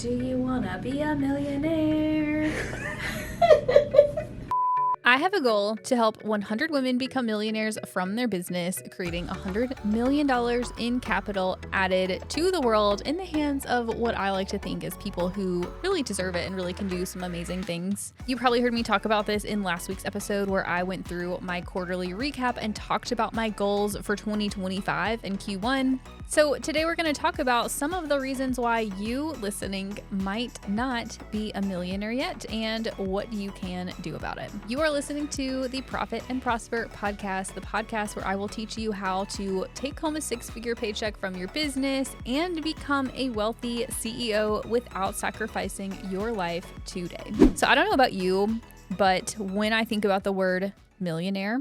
Do you wanna be a millionaire? I have a goal to help 100 women become millionaires from their business, creating $100 million in capital added to the world in the hands of what I like to think is people who really deserve it and really can do some amazing things. You probably heard me talk about this in last week's episode where I went through my quarterly recap and talked about my goals for 2025 and Q1. So today we're going to talk about some of the reasons why you listening might not be a millionaire yet and what you can do about it. You are listening to the Profit and Prosper podcast, the podcast where I will teach you how to take home a six-figure paycheck from your business and become a wealthy CEO without sacrificing your life today. So I don't know about you, but when I think about the word millionaire,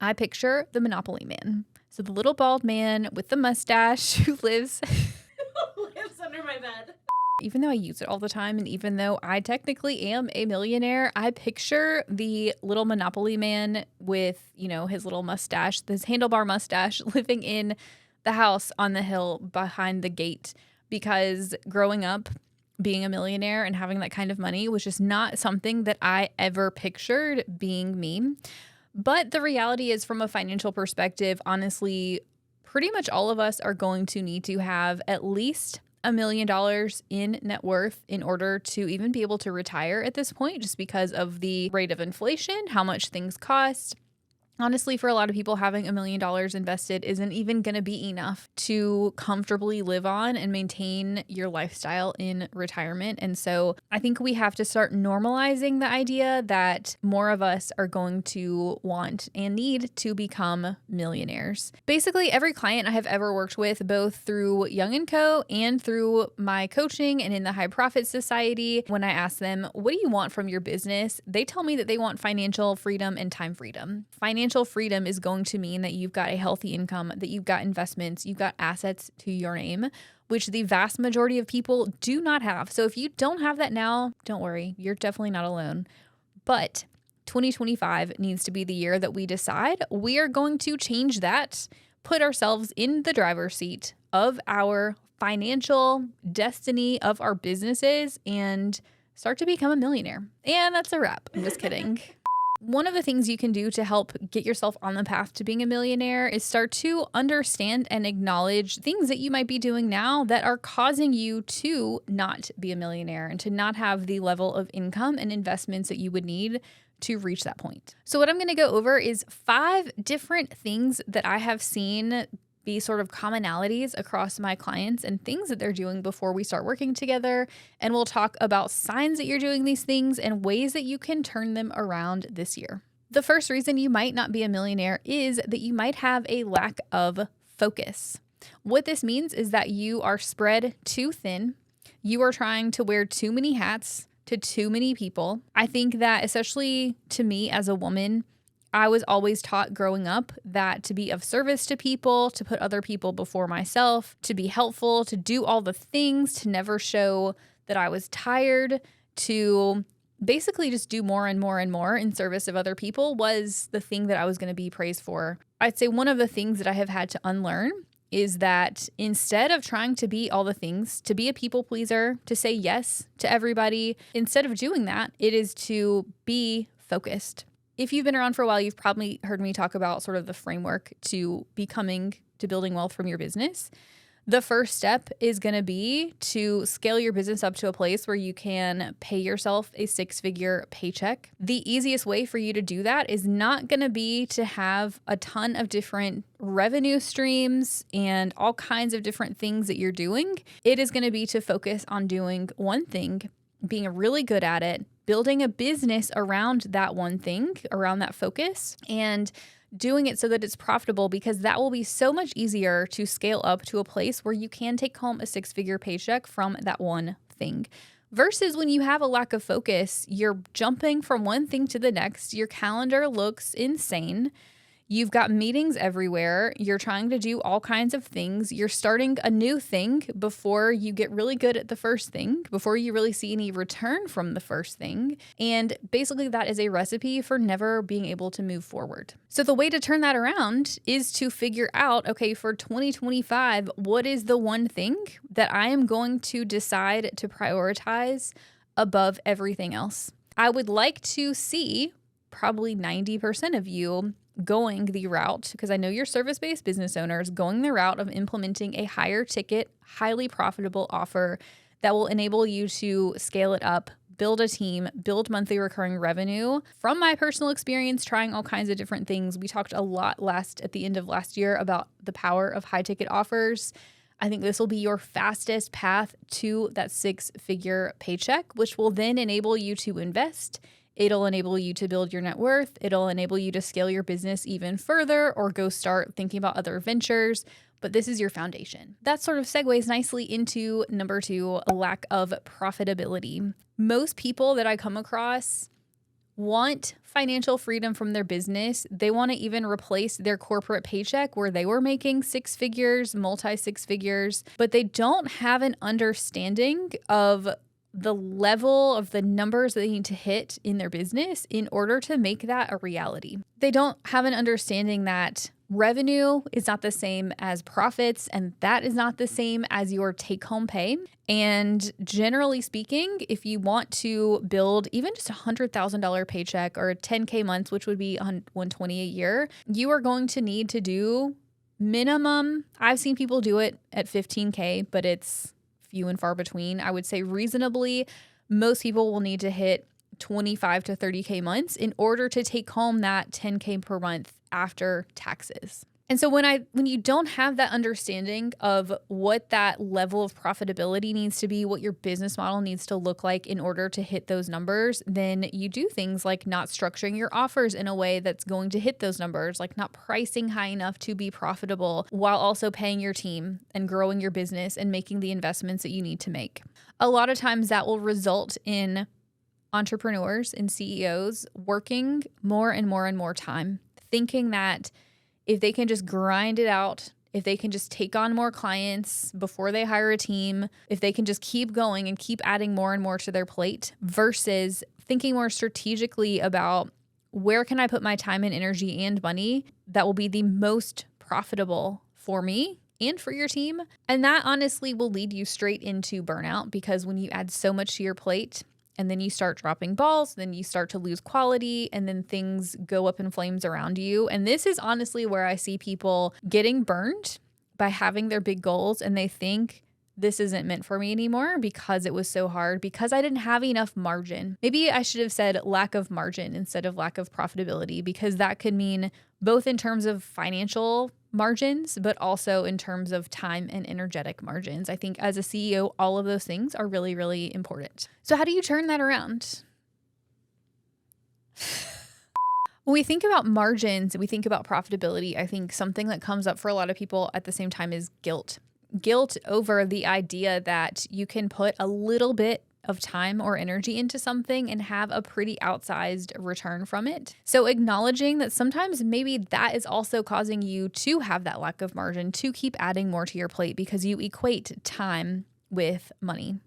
I picture the Monopoly man. So the little bald man with the mustache who lives under my bed. Even though I use it all the time, and even though I technically am a millionaire, I picture the little Monopoly man with, his little mustache, this handlebar mustache, living in the house on the hill behind the gate. Because growing up, being a millionaire and having that kind of money was just not something that I ever pictured being me. But the reality is, from a financial perspective, honestly, pretty much all of us are going to need to have at least $1 million in net worth in order to even be able to retire at this point, just because of the rate of inflation, how much things cost. Honestly, for a lot of people, having $1 million invested isn't even going to be enough to comfortably live on and maintain your lifestyle in retirement. And so I think we have to start normalizing the idea that more of us are going to want and need to become millionaires. Basically, every client I have ever worked with, both through Young & Co. and through my coaching and in the High Profit Society, when I ask them, what do you want from your business? They tell me that they want financial freedom and time freedom. Financial freedom is going to mean that you've got a healthy income, that you've got investments, you've got assets to your name, which the vast majority of people do not have. So if you don't have that now, don't worry, you're definitely not alone. But 2025 needs to be the year that we decide we are going to change that, put ourselves in the driver's seat of our financial destiny of our businesses, and start to become a millionaire. And that's a wrap. I'm just kidding. One of the things you can do to help get yourself on the path to being a millionaire is start to understand and acknowledge things that you might be doing now that are causing you to not be a millionaire and to not have the level of income and investments that you would need to reach that point. So what I'm going to go over is 5 different things that I have seen be sort of commonalities across my clients and things that they're doing before we start working together. And we'll talk about signs that you're doing these things and ways that you can turn them around this year. The first reason you might not be a millionaire is that you might have a lack of focus. What this means is that you are spread too thin. You are trying to wear too many hats to too many people. I think that, especially to me as a woman, I was always taught growing up that to be of service to people, to put other people before myself, to be helpful, to do all the things, to never show that I was tired, to basically just do more and more and more in service of other people was the thing that I was going to be praised for. I'd say one of the things that I have had to unlearn is that instead of trying to be all the things, to be a people pleaser, to say yes to everybody, instead of doing that, it is to be focused. If you've been around for a while, you've probably heard me talk about sort of the framework to building wealth from your business. The first step is going to be to scale your business up to a place where you can pay yourself a 6-figure paycheck. The easiest way for you to do that is not going to be to have a ton of different revenue streams and all kinds of different things that you're doing. It is going to be to focus on doing one thing, being really good at it, building a business around that one thing, around that focus, and doing it so that it's profitable, because that will be so much easier to scale up to a place where you can take home a 6-figure paycheck from that one thing. Versus when you have a lack of focus, you're jumping from one thing to the next. Your calendar looks insane. You've got meetings everywhere. You're trying to do all kinds of things. You're starting a new thing before you get really good at the first thing, before you really see any return from the first thing. And basically, that is a recipe for never being able to move forward. So the way to turn that around is to figure out, okay, for 2025, what is the one thing that I am going to decide to prioritize above everything else? I would like to see probably 90% of you going the route, because I know you're service-based business owners, going the route of implementing a higher ticket, highly profitable offer that will enable you to scale it up, build a team, build monthly recurring revenue. From my personal experience trying all kinds of different things, we talked a lot at the end of last year about the power of high ticket offers. I think this will be your fastest path to that 6-figure paycheck, which will then enable you to invest. It'll enable you to build your net worth. It'll enable you to scale your business even further or go start thinking about other ventures. But this is your foundation. That sort of segues nicely into number 2, a lack of profitability. Most people that I come across want financial freedom from their business. They want to even replace their corporate paycheck where they were making 6 figures, multi-6 figures, but they don't have an understanding of the level of the numbers that they need to hit in their business in order to make that a reality. They don't have an understanding that revenue is not the same as profits, and that is not the same as your take-home pay. And generally speaking, if you want to build even just $100,000 paycheck or 10K months, which would be $120 a year, you are going to need to do minimum. I've seen people do it at 15K, but it's few and far between. I would say reasonably, most people will need to hit 25 to 30K months in order to take home that 10K per month after taxes. And so when you don't have that understanding of what that level of profitability needs to be, what your business model needs to look like in order to hit those numbers, then you do things like not structuring your offers in a way that's going to hit those numbers, like not pricing high enough to be profitable while also paying your team and growing your business and making the investments that you need to make. A lot of times that will result in entrepreneurs and CEOs working more and more and more time, thinking that if they can just grind it out, if they can just take on more clients before they hire a team, if they can just keep going and keep adding more and more to their plate versus thinking more strategically about where can I put my time and energy and money that will be the most profitable for me and for your team. And that honestly will lead you straight into burnout, because when you add so much to your plate, and then you start dropping balls, then you start to lose quality, and then things go up in flames around you. And this is honestly where I see people getting burned by having their big goals, and they think this isn't meant for me anymore because it was so hard, because I didn't have enough margin. Maybe I should have said lack of margin instead of lack of profitability, because that could mean both in terms of financial margins, but also in terms of time and energetic margins. I think as a CEO, all of those things are really, really important. So how do you turn that around? When we think about margins, we think about profitability, I think something that comes up for a lot of people at the same time is guilt. Guilt over the idea that you can put a little bit of time or energy into something and have a pretty outsized return from it. So acknowledging that sometimes maybe that is also causing you to have that lack of margin, to keep adding more to your plate because you equate time with money.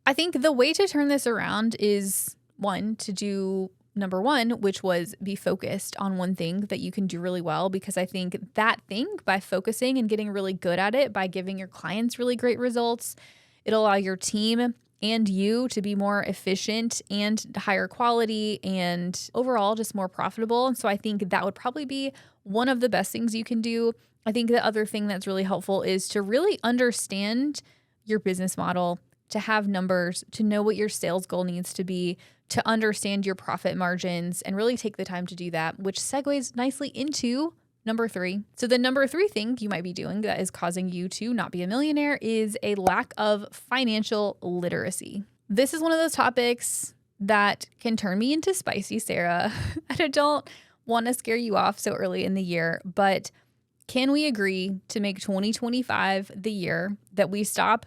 I think the way to turn this around is to do number 1, which was be focused on one thing that you can do really well, because I think that thing, by focusing and getting really good at it, by giving your clients really great results, it'll allow your team and you to be more efficient and higher quality and overall just more profitable. And so I think that would probably be one of the best things you can do. I think the other thing that's really helpful is to really understand your business model, to have numbers, to know what your sales goal needs to be, to understand your profit margins, and really take the time to do that, which segues nicely into number 3. So the number 3 thing you might be doing that is causing you to not be a millionaire is a lack of financial literacy. This is one of those topics that can turn me into spicy Sarah. And I don't want to scare you off so early in the year, but can we agree to make 2025 the year that we stop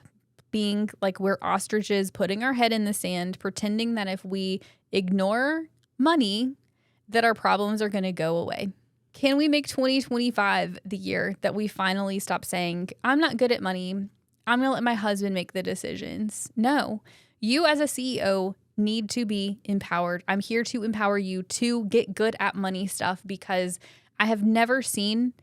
being like we're ostriches, putting our head in the sand, pretending that if we ignore money, that our problems are going to go away? Can we make 2025 the year that we finally stop saying, I'm not good at money, I'm going to let my husband make the decisions? No, you as a CEO need to be empowered. I'm here to empower you to get good at money stuff because I have never seen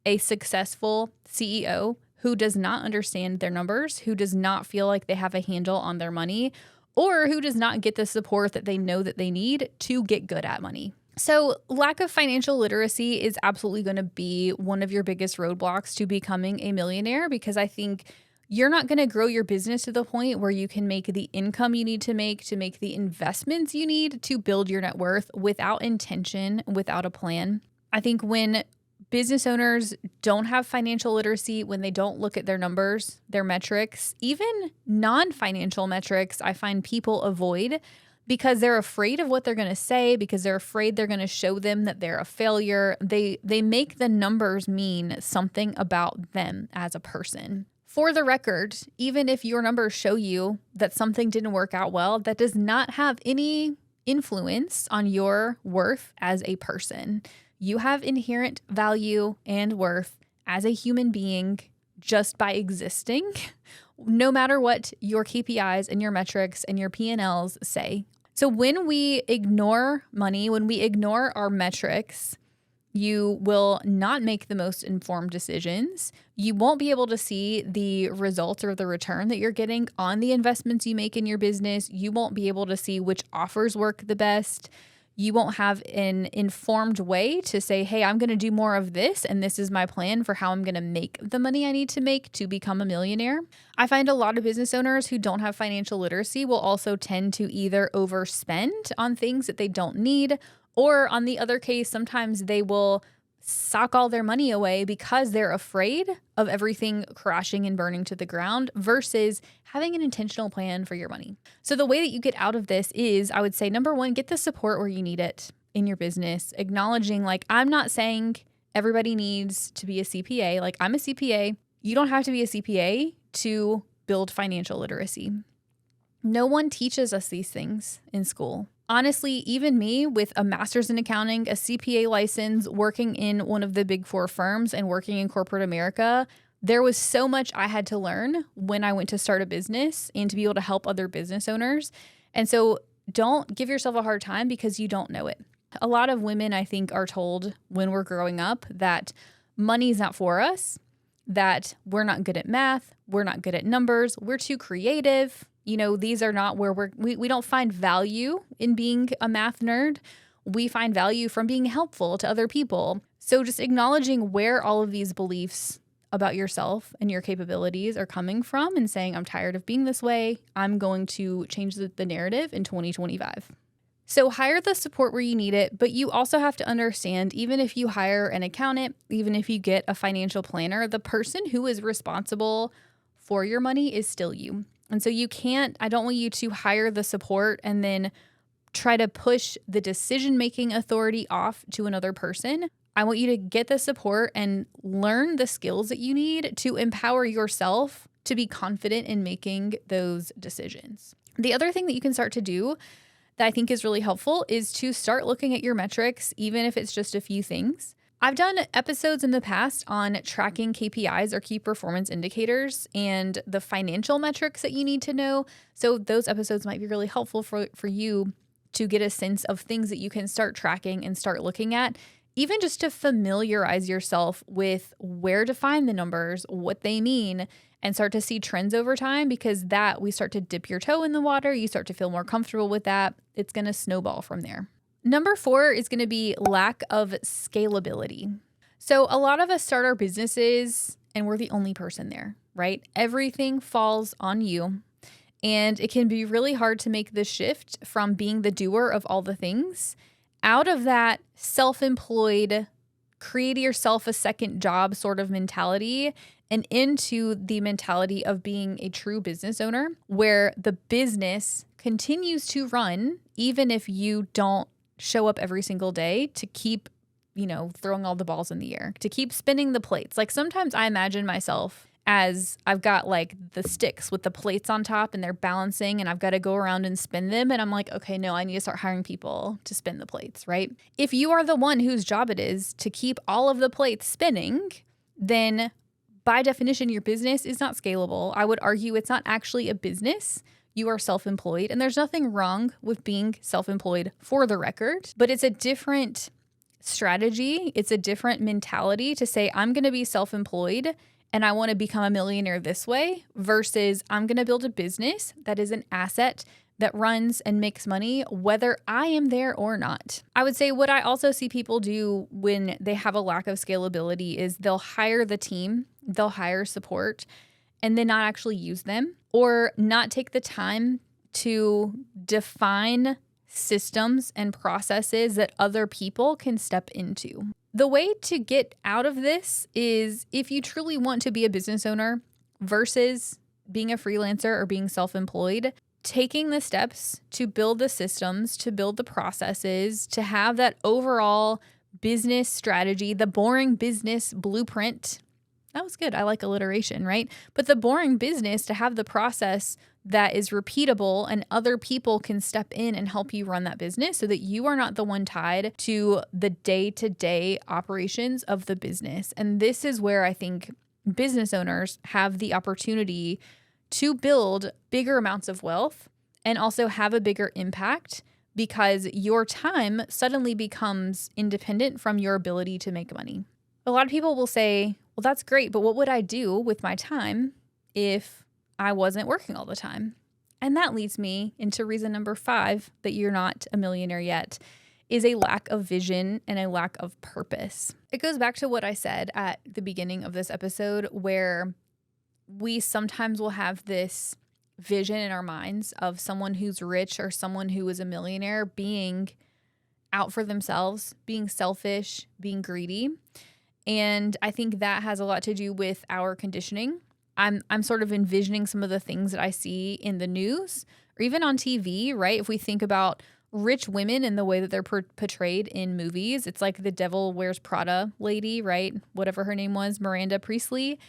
a successful CEO who does not understand their numbers, who does not feel like they have a handle on their money, or who does not get the support that they know that they need to get good at money. So lack of financial literacy is absolutely going to be one of your biggest roadblocks to becoming a millionaire, because I think you're not going to grow your business to the point where you can make the income you need to make the investments you need to build your net worth without intention, without a plan. I think when business owners don't have financial literacy, when they don't look at their numbers, their metrics, even non-financial metrics, I find people avoid because they're afraid of what they're going to say, because they're afraid they're going to show them that they're a failure. They make the numbers mean something about them as a person. For the record, even if your numbers show you that something didn't work out well, that does not have any influence on your worth as a person. You have inherent value and worth as a human being just by existing, no matter what your KPIs and your metrics and your P&Ls say. So when we ignore money, when we ignore our metrics, you will not make the most informed decisions. You won't be able to see the results or the return that you're getting on the investments you make in your business. You won't be able to see which offers work the best. You won't have an informed way to say, hey, I'm going to do more of this, and this is my plan for how I'm going to make the money I need to make to become a millionaire. I find a lot of business owners who don't have financial literacy will also tend to either overspend on things that they don't need, or on the other case, sometimes they will sock all their money away because they're afraid of everything crashing and burning to the ground versus having an intentional plan for your money. So the way that you get out of this is, I would say, number one, get the support where you need it in your business, acknowledging, like, I'm not saying everybody needs to be a CPA. Like, I'm a CPA. You don't have to be a CPA to build financial literacy. No one teaches us these things in school. Honestly, even me with a master's in accounting, a CPA license, working in one of the big four firms and working in corporate America, there was so much I had to learn when I went to start a business and to be able to help other business owners. And so don't give yourself a hard time because you don't know it. A lot of women, I think, are told when we're growing up that money's not for us, that we're not good at math, we're not good at numbers, we're too creative. You know, these are not where we don't find value in being a math nerd. We find value from being helpful to other people. So just acknowledging where all of these beliefs about yourself and your capabilities are coming from and saying, I'm tired of being this way. I'm going to change the narrative in 2025. So hire the support where you need it, but you also have to understand, even if you hire an accountant, even if you get a financial planner, the person who is responsible for your money is still you. And so I don't want you to hire the support and then try to push the decision-making authority off to another person. I want you to get the support and learn the skills that you need to empower yourself to be confident in making those decisions. The other thing that you can start to do that I think is really helpful is to start looking at your metrics, even if it's just a few things. I've done episodes in the past on tracking KPIs or key performance indicators and the financial metrics that you need to know. So those episodes might be really helpful for you to get a sense of things that you can start tracking and start looking at, even just to familiarize yourself with where to find the numbers, what they mean, and start to see trends over time, because that we start to dip your toe in the water. You start to feel more comfortable with that. It's going to snowball from there. Number 4 is going to be lack of scalability. So a lot of us start our businesses and we're the only person there, right? Everything falls on you. And it can be really hard to make the shift from being the doer of all the things out of that self-employed, create yourself a second job sort of mentality and into the mentality of being a true business owner where the business continues to run even if you don't show up every single day to keep, throwing all the balls in the air, to keep spinning the plates. Like sometimes I imagine myself as I've got like the sticks with the plates on top and they're balancing and I've got to go around and spin them. And I'm like, okay, no, I need to start hiring people to spin the plates, right? If you are the one whose job it is to keep all of the plates spinning, then by definition, your business is not scalable. I would argue it's not actually a business. You are self-employed, and there's nothing wrong with being self-employed for the record, but it's a different strategy. It's a different mentality to say, I'm going to be self-employed and I want to become a millionaire this way versus I'm going to build a business that is an asset that runs and makes money whether I am there or not. I would say what I also see people do when they have a lack of scalability is they'll hire the team, they'll hire support, and then not actually use them or not take the time to define systems and processes that other people can step into. The way to get out of this is if you truly want to be a business owner versus being a freelancer or being self-employed, taking the steps to build the systems, to build the processes, to have that overall business strategy, the boring business blueprint. That was good. I like alliteration, right? But the boring business to have the process that is repeatable and other people can step in and help you run that business so that you are not the one tied to the day-to-day operations of the business. And this is where I think business owners have the opportunity to build bigger amounts of wealth and also have a bigger impact because your time suddenly becomes independent from your ability to make money. A lot of people will say, well, that's great, but what would I do with my time if I wasn't working all the time? And that leads me into reason number 5 that you're not a millionaire yet is a lack of vision and a lack of purpose. It goes back to what I said at the beginning of this episode where we sometimes will have this vision in our minds of someone who's rich or someone who is a millionaire being out for themselves, being selfish, being greedy. And I think that has a lot to do with our conditioning. I'm sort of envisioning some of the things that I see in the news or even on TV, right? If we think about rich women and the way that they're portrayed in movies, it's like the Devil Wears Prada lady, right? Whatever her name was, Miranda Priestley,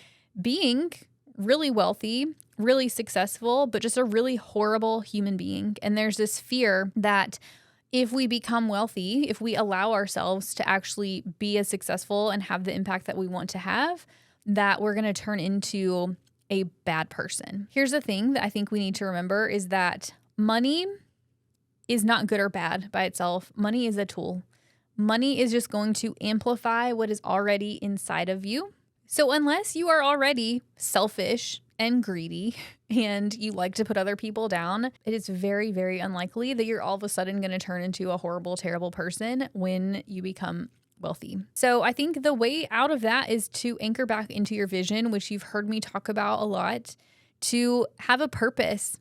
being really wealthy, really successful, but just a really horrible human being. And there's this fear that if we become wealthy, if we allow ourselves to actually be as successful and have the impact that we want to have, that we're going to turn into a bad person. Here's the thing that I think we need to remember is that money is not good or bad by itself. Money is a tool. Money is just going to amplify what is already inside of you. So unless you are already selfish and greedy and you like to put other people down, it is very, very unlikely that you're all of a sudden going to turn into a horrible, terrible person when you become wealthy. So I think the way out of that is to anchor back into your vision, which you've heard me talk about a lot, to have a purpose.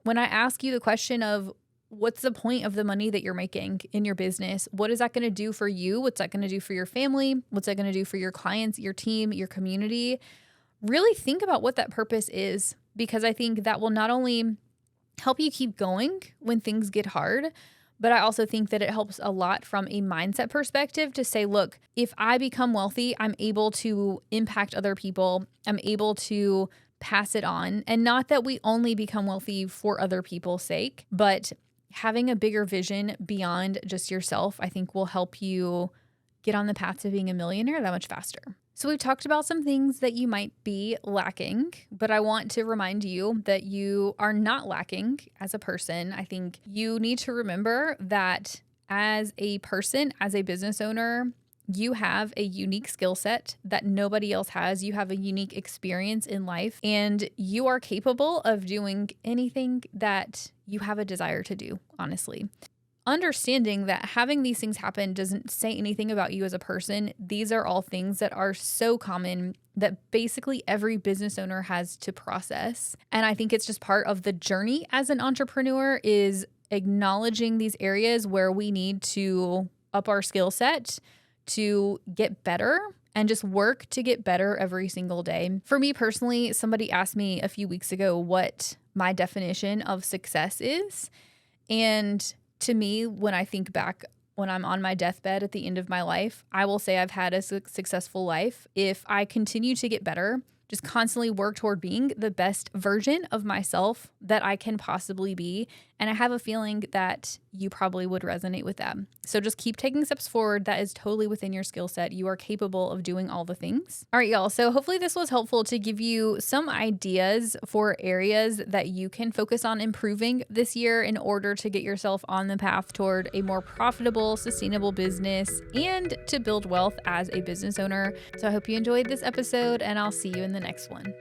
When I ask you the question of what's the point of the money that you're making in your business? What is that going to do for you? What's that going to do for your family? What's that going to do for your clients, your team, your community? Really think about what that purpose is, because I think that will not only help you keep going when things get hard, but I also think that it helps a lot from a mindset perspective to say, look, if I become wealthy, I'm able to impact other people. I'm able to pass it on. And not that we only become wealthy for other people's sake, but having a bigger vision beyond just yourself, I think will help you get on the path to being a millionaire that much faster. So we've talked about some things that you might be lacking, but I want to remind you that you are not lacking as a person. I think you need to remember that as a person, as a business owner, you have a unique skill set that nobody else has. You have a unique experience in life, and you are capable of doing anything that you have a desire to do, honestly. Understanding that having these things happen doesn't say anything about you as a person. These are all things that are so common that basically every business owner has to process. And I think it's just part of the journey as an entrepreneur is acknowledging these areas where we need to up our skill set to get better and just work to get better every single day. For me personally, somebody asked me a few weeks ago what my definition of success is. And to me, when I think back, when I'm on my deathbed at the end of my life, I will say I've had a successful life if I continue to get better just constantly work toward being the best version of myself that I can possibly be. And I have a feeling that you probably would resonate with that. So just keep taking steps forward. That is totally within your skill set. You are capable of doing all the things. All right, y'all. So hopefully this was helpful to give you some ideas for areas that you can focus on improving this year in order to get yourself on the path toward a more profitable, sustainable business and to build wealth as a business owner. So I hope you enjoyed this episode, and I'll see you in the next one.